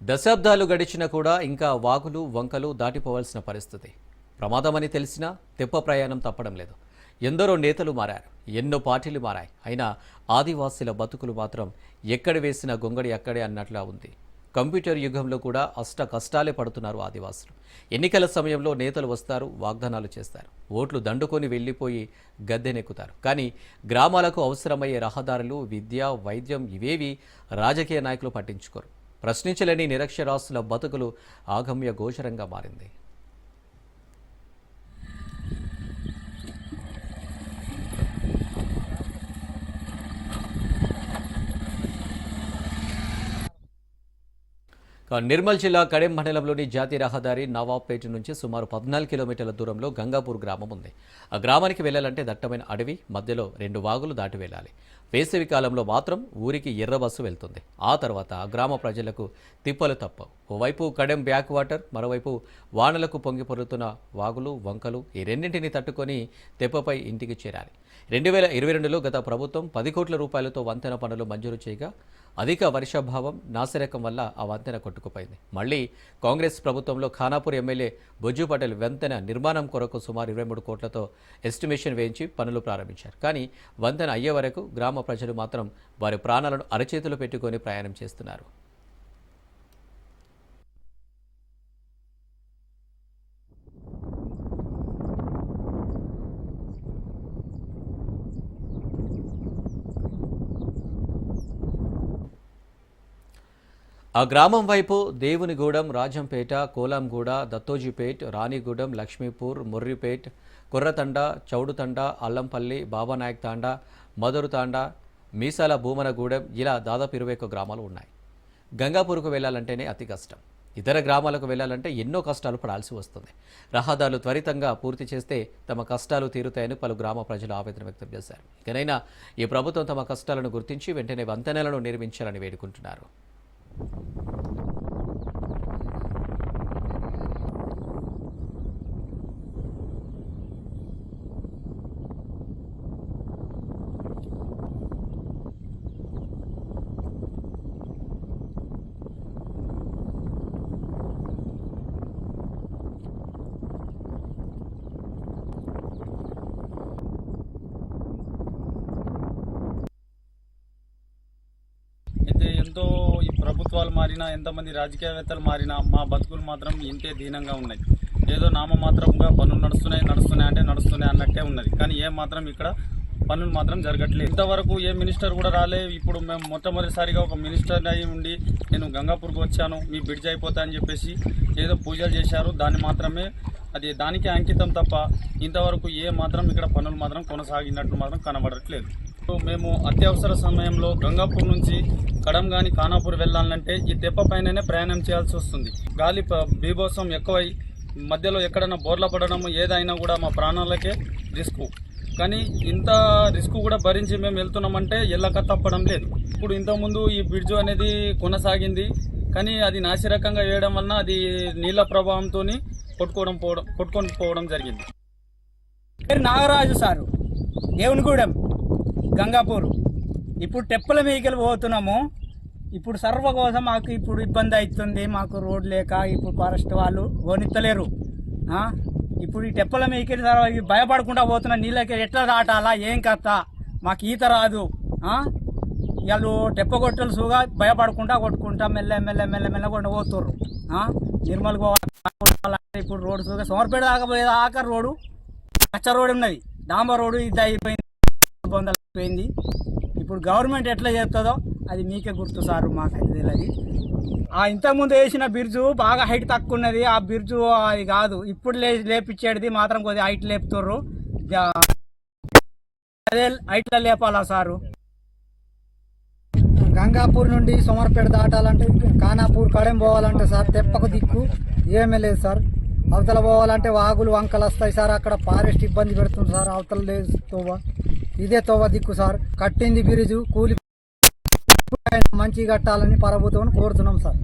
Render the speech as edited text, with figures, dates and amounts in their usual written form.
దశాబ్దాలు గడిచినా కూడా ఇంకా వాగులు వంకలు దాటిపోవాల్సిన పరిస్థితి. ప్రమాదమని తెలిసినా తెప్ప ప్రయాణం తప్పడం లేదు. ఎందరో నేతలు మారారు, ఎన్నో పార్టీలు మారాయి. అయినా ఆదివాసీల బతుకులు మాత్రం ఎక్కడ వేసిన గొంగడి అక్కడే అన్నట్లా ఉంది. కంప్యూటర్ యుగంలో కూడా అష్ట కష్టాలే పడుతున్నారు ఆదివాసులు. ఎన్నికల సమయంలో నేతలు వస్తారు, వాగ్దానాలు చేస్తారు, ఓట్లు దండుకొని వెళ్ళిపోయి గద్దెనెక్కుతారు. కానీ గ్రామాలకు అవసరమయ్యే రహదారులు, విద్య, వైద్యం ఇవేవి రాజకీయ నాయకులు పట్టించుకోరు. ప్రశ్నించలేని నిరక్షరాస్యుల బతుకులు ఆగమ్య గోచరంగా మారింది. నిర్మల్ జిల్లా కడెం మండలంలోని జాతీయ రహదారి నవాబ్పేట నుంచి సుమారు 14 కిలోమీటర్ల దూరంలో గంగాపూర్ గ్రామం ఉంది. ఆ గ్రామానికి వెళ్లాలంటే దట్టమైన అడవి మధ్యలో 2 వాగులు దాటి వెళ్ళాలి. వేసవి కాలంలో మాత్రం ఊరికి ఎర్ర బస్సు వెళ్తుంది. ఆ తర్వాత గ్రామ ప్రజలకు తిప్పలు తప్పవు. ఓవైపు కడెం బ్యాక్ వాటర్, మరోవైపు వానలకు పొంగి పొరుతున్న వాగులు వంకలు. ఈ రెండింటిని తట్టుకొని తెప్పపై ఇంటికి చేరాలి. 2022లో గత ప్రభుత్వం 10 కోట్ల రూపాయలతో వంతెన పనులు మంజూరు చేయగా అధిక వర్షాభావం, నాసిరకం వల్ల ఆ వంతెన కొట్టుకుపోయింది. మళ్లీ కాంగ్రెస్ ప్రభుత్వంలో ఖానాపూర్ ఎమ్మెల్యే బొజ్జు పటేల్ వంతెన నిర్మాణం కొరకు సుమారు 23 కోట్లతో ఎస్టిమేషన్ వేయించి పనులు ప్రారంభించారు. కానీ వంతెన అయ్యే వరకు గ్రామ ప్రజలు మాత్రం వారి ప్రాణాలను అరచేతులు పెట్టుకొని ప్రయాణం చేస్తున్నారు. ఆ గ్రామం వైపు దేవునిగూడెం, రాజంపేట, కోలంగూడ, దత్తోజీపేట్, రాణిగూడెం, లక్ష్మీపూర్, ముర్రిపేట్, కుర్రతండ, చౌడుతండ, అల్లంపల్లి, బాబానాయక్ తాండా, మధురు తాండా, మీసాల భూమనగూడెం ఇలా దాదాపు 21 గ్రామాలు ఉన్నాయి. గంగాపూర్కు వెళ్లాలంటేనే అతి కష్టం. ఇతర గ్రామాలకు వెళ్లాలంటే ఎన్నో కష్టాలు పడాల్సి వస్తుంది. రహదారులు త్వరితంగా పూర్తి చేస్తే తమ కష్టాలు తీరుతాయని పలు గ్రామ ప్రజలు ఆవేదన వ్యక్తం చేశారు. ఇకనైనా ఈ ప్రభుత్వం తమ కష్టాలను గుర్తించి వెంటనే వంతెనలను నిర్మించాలని వేడుకుంటున్నారు. అయితే ఎంతో ఈ ప్రభుత్వాలు మారినా, ఎంతమంది రాజకీయవేత్తలు మారినా మా బతుకులు మాత్రం ఇంతే దీనంగా ఉన్నాయి. ఏదో నామమాత్రంగా పనులు నడుస్తున్నాయి అంటే నడుస్తున్నాయి అన్నట్టే ఉన్నది. కానీ ఏం మాత్రం ఇక్కడ పనులు మాత్రం జరగట్లేదు. ఇంతవరకు ఏ మినిస్టర్ కూడా రాలే. ఇప్పుడు మేము మొట్టమొదటిసారిగా ఒక మినిస్టర్ అయి ఉండి నేను గంగాపూర్కి వచ్చాను, మీ బ్రిడ్జ్ అయిపోతా అని చెప్పేసి ఏదో పూజలు చేశారు. దానికి అంకితం తప్ప ఇంతవరకు ఏ మాత్రం ఇక్కడ పనులు మాత్రం కొనసాగినట్లు మాత్రం కనబడట్లేదు. మేము అత్యవసర సమయంలో గంగాపూర్ నుంచి కడం కానీ ఖానాపూర్ వెళ్ళాలంటే ఈ తెప్ప పైననే ప్రయాణం చేయాల్సి వస్తుంది. గాలి బీభత్సం ఎక్కువై మధ్యలో ఎక్కడైనా బోర్ల పడడం ఏదైనా కూడా మా ప్రాణాలకే రిస్క్. కానీ ఇంత రిస్క్ కూడా భరించి మేము వెళ్తున్నామంటే ఎల్లక తప్పడం లేదు. ఇప్పుడు ఇంతకుముందు ఈ బ్రిడ్జ్ అనేది కొనసాగింది, కానీ అది నాసిరకంగా వేయడం వలన అది నీళ్ల ప్రభావంతో కొట్టుకొని పోవడం జరిగింది. నాగరాజు సారు, దేవునిగూడెం, గంగాపూర్. ఇప్పుడు టెప్పల మీదకి పోతున్నాము. ఇప్పుడు సర్వ కోసం మాకు ఇప్పుడు ఇబ్బంది అవుతుంది. మాకు రోడ్ లేక ఇప్పుడు ఫారెస్ట్ వాళ్ళు ఓనిత్తలేరు. ఇప్పుడు ఈ టెప్పల మీదకి భయపడకుండా పోతున్నా. నీళ్ళకి ఎట్లా దాటాలా, ఏం కథ, మాకు ఈత రాదు. వాళ్ళు టెప్ప కొట్టలు సుగా భయపడకుండా కొట్టుకుంటా మెల్ల కొండ పోతుర్రు. నిర్మల్ పోవాలంటే ఇప్పుడు రోడ్డు సుగా సోమర్పేట దాకా పోయేదాకా రోడ్డు కచ్చ రోడ్డు ఉన్నది. డాంబర్ రోడ్డు ఇది అయిపోయింది, అయిపోయింది. ఇప్పుడు గవర్నమెంట్ ఎట్లా చేస్తుందో అది మీకే గుర్తు సారు, మాకైతే తెలియదు. ఇంతకుముందు వేసిన బిర్జు బాగా హైట్ తక్కువ ఉన్నది. ఆ బిర్జు అది కాదు, ఇప్పుడు లేపించేది మాత్రం కొద్దిగా హైట్ లేపుతుర్రు. అదే హైట్లో లేపాలా సారు. గంగాపూర్ నుండి సోమర్పేట దాటాలంటే ఖానాపూర్ కడెం పోవాలంటే సార్ తెప్పకు దిక్కు ఏమీ లేదు సార్. అవతల పోవాలంటే వాగులు వంకలు వస్తాయి సార్. అక్కడ ఫారెస్ట్ ఇబ్బంది పెడుతుంది సార్. అవతల లేదు తోవ, ఇదే తోవ దిక్కు సార్. కట్టింది బిరిజు కూలి మంచిగా కట్టాలని ప్రభుత్వం కోరుతున్నాం సార్.